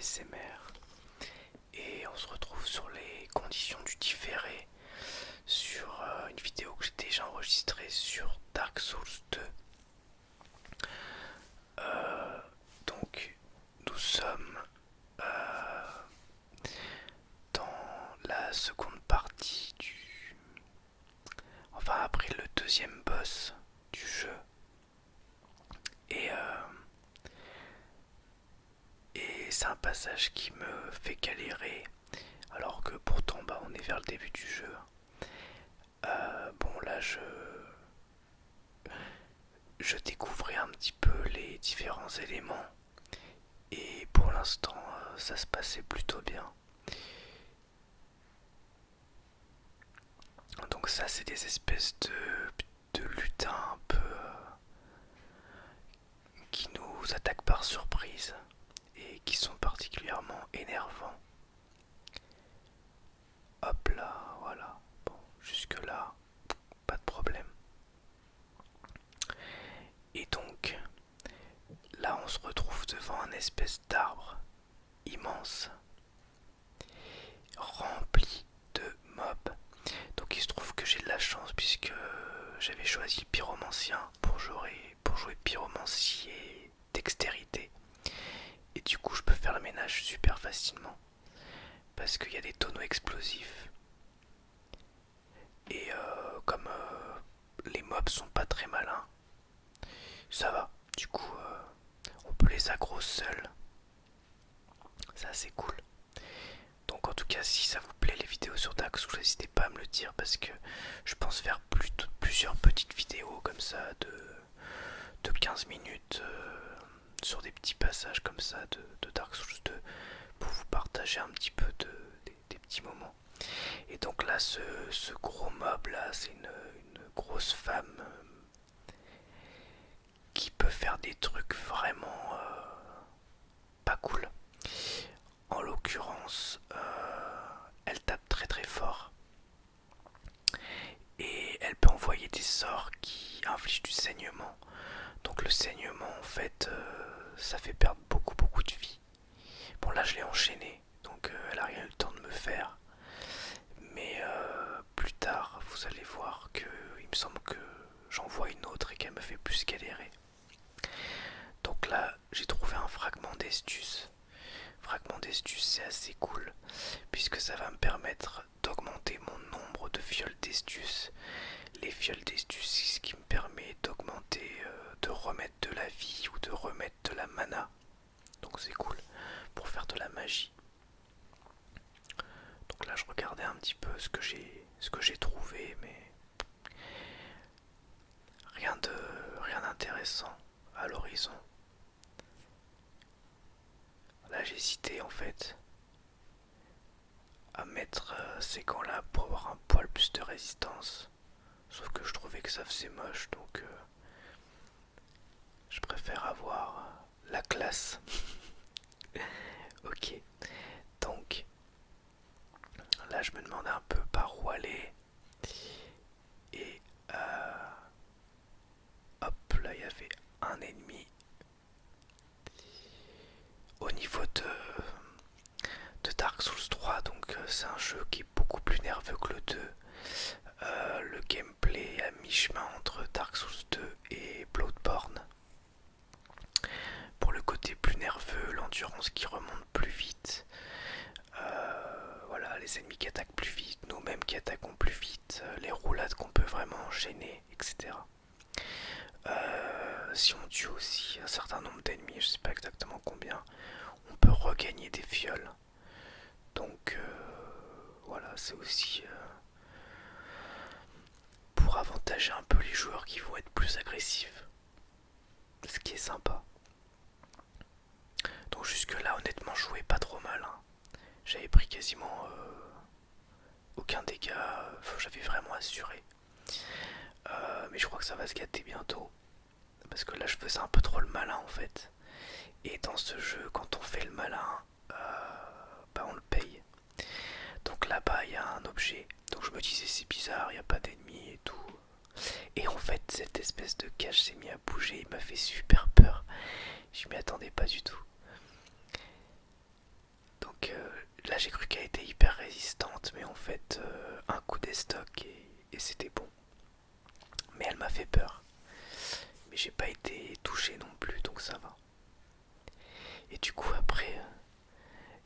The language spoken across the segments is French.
ASMR et on se retrouve sur les conditions du différé sur une vidéo que j'ai déjà enregistrée sur Dark Souls 2. Donc nous sommes dans la seconde partie enfin après le deuxième boss du jeu et c'est un passage qui me fait galérer alors que pourtant on est vers le début du jeu. Bon là je découvrais un petit peu les différents éléments et pour l'instant ça se passait plutôt bien. Donc ça c'est des espèces de lutins un peu qui nous attaquent par surprise et qui sont particulièrement énervants. Hop là, voilà. Bon, jusque là, pas de problème. Et donc, là on se retrouve devant un espèce d'arbre immense, rempli de mobs. Donc il se trouve que j'ai de la chance puisque j'avais choisi le pyromancien pour jouer pyromancier dextérité. Et du coup je peux faire le ménage super facilement parce qu'il y a des tonneaux explosifs. Et comme les mobs sont pas très malins, ça va. Du coup on peut les aggro seuls. Ça c'est cool. Donc en tout cas si ça vous plaît les vidéos sur Dark Souls, n'hésitez pas à me le dire parce que je pense faire plusieurs petites vidéos comme ça de 15 minutes sur des petits passages comme ça de Dark Souls 2 pour vous partager un petit peu des petits moments. Et donc là ce gros mob là c'est une grosse femme qui peut faire des trucs vraiment pas cool. En l'occurrence elle tape très très fort et elle peut envoyer des sorts qui infligent du saignement. Donc le saignement en fait ça fait perdre beaucoup de vie. Bon là je l'ai enchaîné donc elle a rien eu le temps de me faire. Mais plus tard vous allez voir que il me semble que j'en vois une autre et qu'elle me fait plus galérer. Donc là j'ai trouvé un fragment d'Estus. Fragment d'Estus c'est assez cool puisque ça va me permettre d'augmenter mon nombre de fioles d'Estus. Les fioles d'Estus c'est ce qui me permet d'augmenter, de remettre de la vie ou de remettre de la mana. Donc c'est cool pour faire de la magie. Donc là je regardais un petit peu ce que j'ai trouvé mais rien d'intéressant à l'horizon. Là j'ai hésité en fait à mettre ces gants là pour avoir un poil plus de résistance. Sauf que je trouvais que ça faisait moche donc je préfère avoir la classe. Ok, donc là je me demandais un peu par où aller. Et hop là il y avait un ennemi. Au niveau de Dark Souls 3, donc c'est un jeu qui est beaucoup plus nerveux que le 2. Le gameplay est à mi-chemin entre Dark Souls 2 et Bloodborne. Pour le côté plus nerveux, l'endurance qui remonte plus vite, voilà, les ennemis qui attaquent plus vite, nous-mêmes qui attaquons plus vite, les roulades qu'on peut vraiment enchaîner, etc. Si on tue aussi un certain nombre d'ennemis, je sais pas exactement combien, on peut regagner des fioles. Donc voilà, c'est aussi pour avantager un peu les joueurs qui vont être plus agressifs. Ce qui est sympa. Donc jusque là honnêtement je jouais pas trop mal. J'avais pris quasiment aucun dégât, j'avais vraiment assuré. Mais je crois que ça va se gâter bientôt. Parce que là je faisais un peu trop le malin en fait. Et dans ce jeu quand on fait le malin, on le paye. Donc là-bas il y a un objet. Donc je me disais c'est bizarre, il n'y a pas d'ennemis et tout. Et en fait cette espèce de cage s'est mis à bouger, il m'a fait super peur. Je m'y attendais pas du tout. j'ai cru qu'elle était hyper résistante, mais en fait, un coup d'estoc et c'était bon. Mais elle m'a fait peur. Mais j'ai pas été touché non plus, donc ça va. Et du coup, après,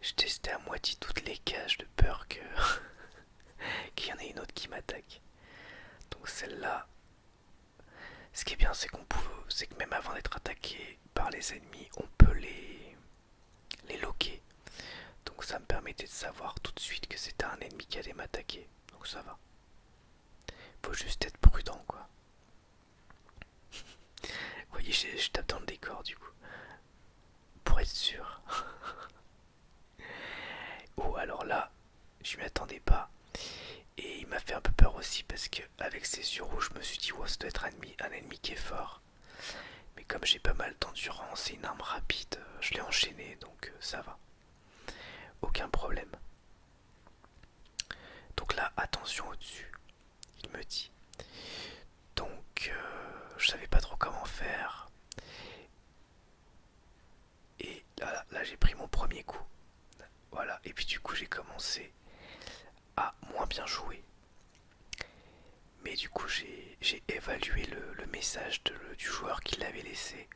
je testais à moitié toutes les cages de peur que qu'il y en ait une autre qui m'attaque. Donc celle-là, ce qui est bien, c'est que même avant d'être attaqué par les ennemis, on peut les loquer. Donc ça me permettait de savoir tout de suite que c'était un ennemi qui allait m'attaquer. Donc ça va. Faut juste être prudent, quoi. Vous voyez, je tape dans le décor du coup. Pour être sûr. Oh, alors là, je m'y attendais pas. Et il m'a fait un peu peur aussi parce que avec ses yeux rouges, je me suis dit, oh, ça doit être un ennemi qui est fort. Mais comme j'ai pas mal d'endurance et une arme rapide, je l'ai enchaîné, donc ça va. Aucun problème. Donc là, attention au-dessus, il me dit. Donc, je savais pas trop comment faire. Et là j'ai pris mon premier coup. Voilà, et puis du coup, j'ai commencé à moins bien jouer. Mais du coup, j'ai évalué le message du joueur qui l'avait laissé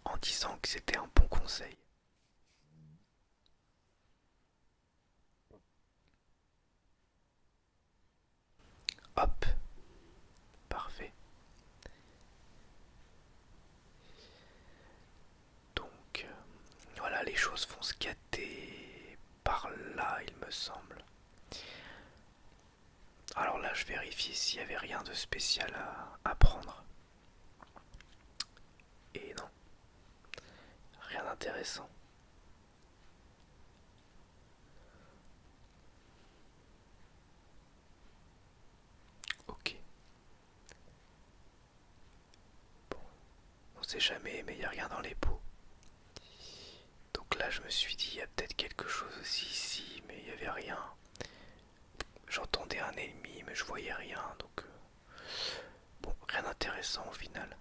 en disant que c'était un bon conseil. Hop, parfait. Donc, voilà, les choses vont se gâter par là, il me semble. Alors là, je vérifie s'il n'y avait rien de spécial à prendre. Et non, rien d'intéressant. Ok, bon, on sait jamais, mais il n'y a rien dans les pots. Donc là, je me suis dit, il y a peut-être quelque chose aussi ici, mais il n'y avait rien. J'entendais un ennemi, mais je voyais rien, donc bon, rien d'intéressant au final.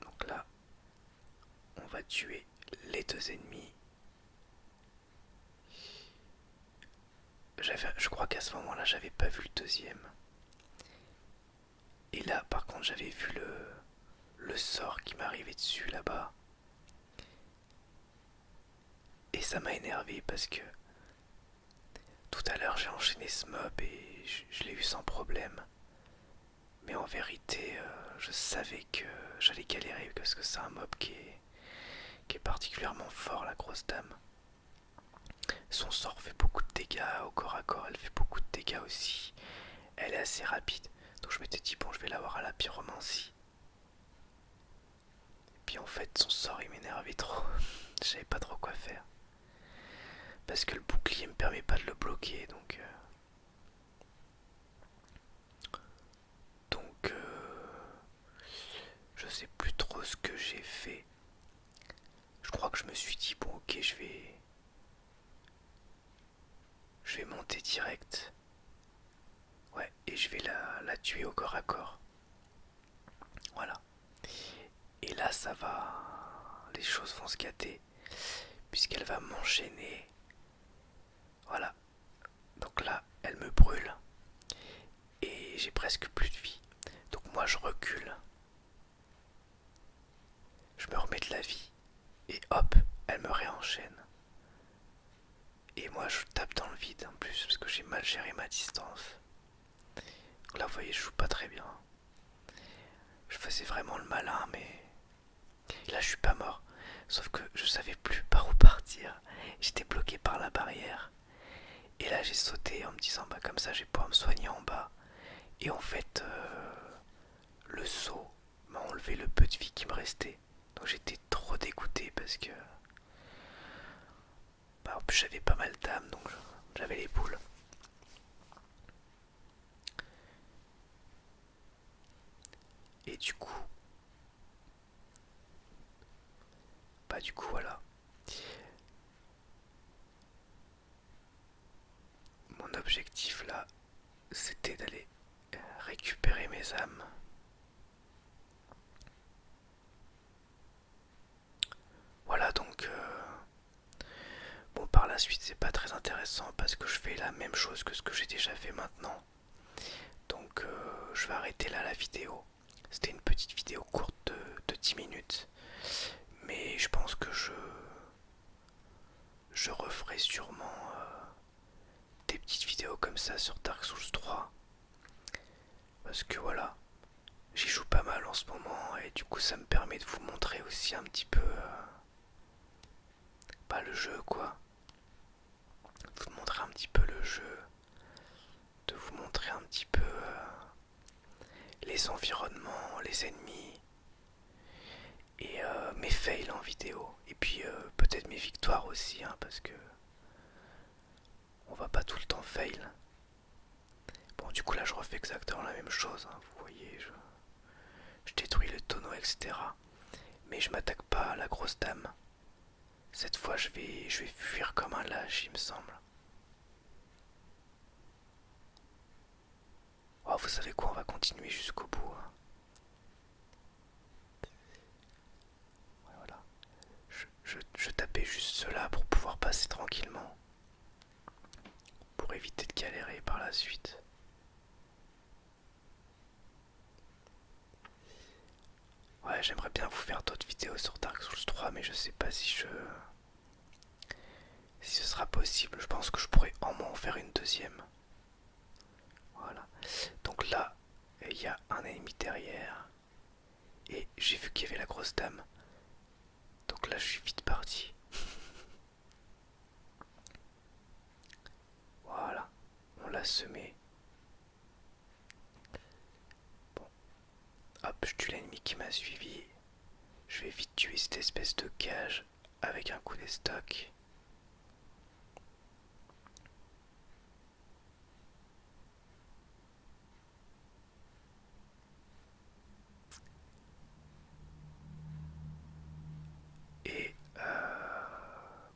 Donc là, on va tuer les deux ennemis. Je crois qu'à ce moment-là, j'avais pas vu le deuxième. Et là, par contre, j'avais vu le sort qui m'arrivait dessus là-bas. Et ça m'a énervé parce que tout à l'heure, j'ai enchaîné ce mob et je l'ai eu sans problème. Mais en vérité, je savais que j'allais galérer parce que c'est un mob qui est particulièrement fort, la grosse dame. Son sort fait beaucoup de dégâts au corps à corps, elle fait beaucoup de dégâts aussi. Elle est assez rapide, donc je m'étais dit bon, je vais l'avoir à la pyromancie. Et puis en fait, son sort il m'énervait trop. Je savais pas trop quoi faire. Parce que le bouclier me permet pas de le bloquer, donc. Donc, je sais plus trop ce que j'ai fait. Je crois que je me suis dit bon, ok, je vais monter direct. Ouais, et je vais la tuer au corps à corps. Voilà. Et là, ça va. Les choses vont se gâter. Puisqu'elle va m'enchaîner. Voilà. Donc là, elle me brûle. Et j'ai presque plus de vie. Donc moi, je recule. Je me remets de la vie. Et hop, elle me réenchaîne. Et moi, je tape dans le vide en plus. Parce que j'ai mal géré ma distance. Donc là, vous voyez, je joue pas très bien. Je faisais vraiment le malin, mais là, je suis pas mort. Sauf que je savais plus par où partir. J'étais bloqué par la barrière. Et là, j'ai sauté en me disant, bah comme ça, je vais pouvoir me soigner en bas. Et en fait, le saut m'a enlevé le peu de vie qui me restait. Donc j'étais trop dégoûté parce que bah, en plus j'avais pas mal d'âme, donc j'avais les boules. Et du coup, bah du coup voilà. Mon objectif là, c'était d'aller récupérer mes âmes. la suite c'est pas très intéressant parce que je fais la même chose que ce que j'ai déjà fait maintenant. Donc je vais arrêter là la vidéo. C'était une petite vidéo courte de 10 minutes. Mais je pense que je referai sûrement des petites vidéos comme ça sur Dark Souls 3. Parce que voilà, j'y joue pas mal en ce moment et du coup ça me permet de vous montrer aussi un petit peu pas le jeu quoi. De vous montrer un petit peu le jeu. De vous montrer un petit peu les environnements, les ennemis et mes fails en vidéo. Et puis peut-être mes victoires aussi hein, parce que on va pas tout le temps fail. Bon du coup là je refais exactement la même chose, hein, vous voyez, je détruis le tonneau, etc. Mais je m'attaque pas à la grosse dame. Cette fois je vais fuir comme un lâche il me semble. Oh, vous savez quoi, on va continuer jusqu'au bout. Hein. Ouais, voilà. Je tapais juste cela pour pouvoir passer tranquillement. Pour éviter de galérer par la suite. Ouais, j'aimerais bien vous faire d'autres vidéos sur Dark Souls 3, mais je sais pas si ce sera possible. Je pense que je pourrais en moins en faire une deuxième. Voilà. Donc là, il y a un ennemi derrière. Et j'ai vu qu'il y avait la grosse dame. Donc là, je suis vite parti. Voilà. On l'a semé. Bon. Hop, je tue l'ennemi qui m'a suivi. Je vais vite tuer cette espèce de cage avec un coup d'estoc. Et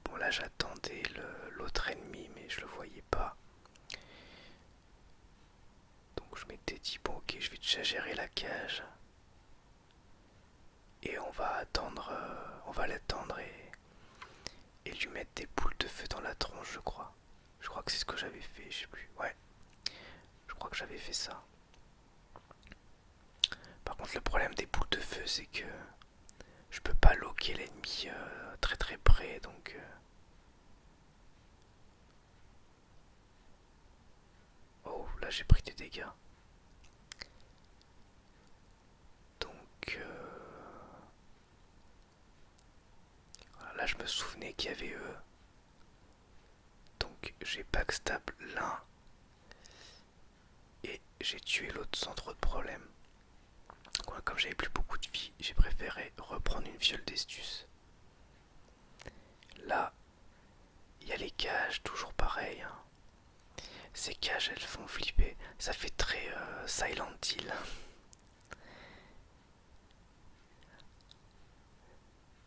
bon là j'attendais l'autre ennemi mais je le voyais pas. Donc je m'étais dit bon ok je vais déjà gérer la cage. Et on va attendre, on va l'attendre et lui mettre des boules de feu dans la tronche je crois. Je crois que c'est ce que j'avais fait, je sais plus. Ouais, je crois que j'avais fait ça. Par contre le problème des boules de feu c'est que je peux pas loquer l'ennemi très très près donc... Oh là j'ai pris des dégâts. Donc voilà, là je me souvenais qu'il y avait eux. Donc j'ai backstab l'un et j'ai tué l'autre sans trop de problème. Voilà, comme j'avais plus beaucoup de vie, j'ai préféré reprendre une fiole d'estus. Là, il y a les cages, toujours pareil. Hein. Ces cages, elles font flipper. Ça fait très Silent Hill. De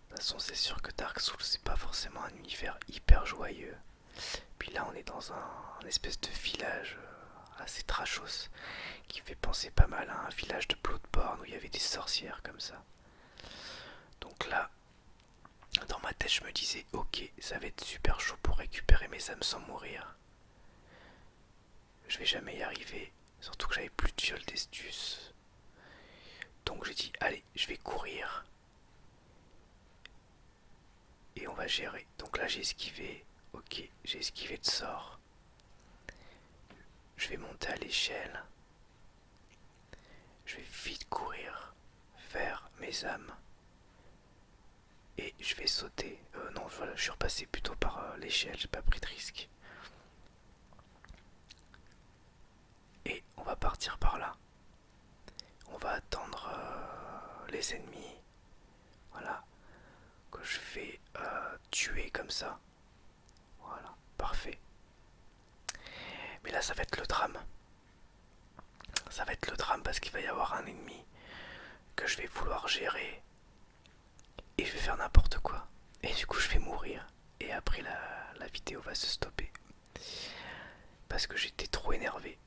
toute façon, c'est sûr que Dark Souls, c'est pas forcément un univers hyper joyeux. Puis là, on est dans un espèce de village assez trashos qui fait penser pas mal à un village de Bloodborne où il y avait des sorcières comme ça. Donc là, dans ma tête, je me disais, ok, ça va être super chaud pour récupérer mes âmes sans mourir. Je vais jamais y arriver, surtout que j'avais plus de fiole d'estus. Donc j'ai dit, allez, je vais courir. Et on va gérer. Donc là, j'ai esquivé. Ok, j'ai esquivé de sort. Je vais monter à l'échelle. Je vais vite courir vers mes âmes. Et je vais sauter. Non, voilà, je suis repassé plutôt par l'échelle, j'ai pas pris de risque. Et on va partir par là. On va attendre les ennemis. Voilà. Que je vais tuer comme ça. Voilà, parfait. Mais là, ça va être le drame. Ça va être le drame parce qu'il va y avoir un ennemi que je vais vouloir gérer. Et je vais faire n'importe quoi. Et du coup, je vais mourir. Et après, la vidéo va se stopper. Parce que j'étais trop énervé.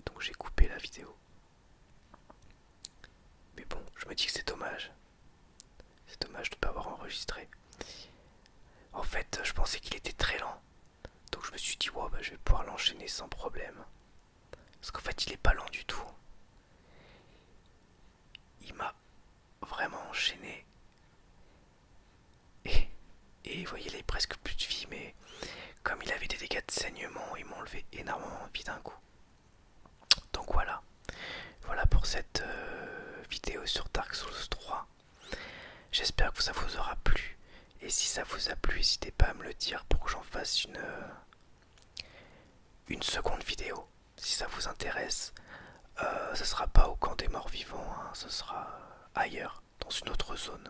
Donc j'ai coupé la vidéo. Mais bon, je me dis que c'est dommage. C'est dommage de ne pas avoir enregistré. En fait, je pensais qu'il était très lent. Donc je me suis dit, wow, bah, je vais pouvoir l'enchaîner sans problème. Parce qu'en fait, il est pas lent du tout. Il m'a vraiment enchaîné. Et, et vous voyez, il avait presque plus de vie, mais comme il avait des dégâts de saignement, il m'a enlevé énormément de vie d'un coup. Donc voilà. Voilà pour cette vidéo sur Dark Souls 3. J'espère que ça vous aura plu. Et si ça vous a plu, n'hésitez pas à me le dire pour que j'en fasse une seconde vidéo. Si ça vous intéresse, ce sera pas au camp des morts vivants, hein, ce sera ailleurs, dans une autre zone.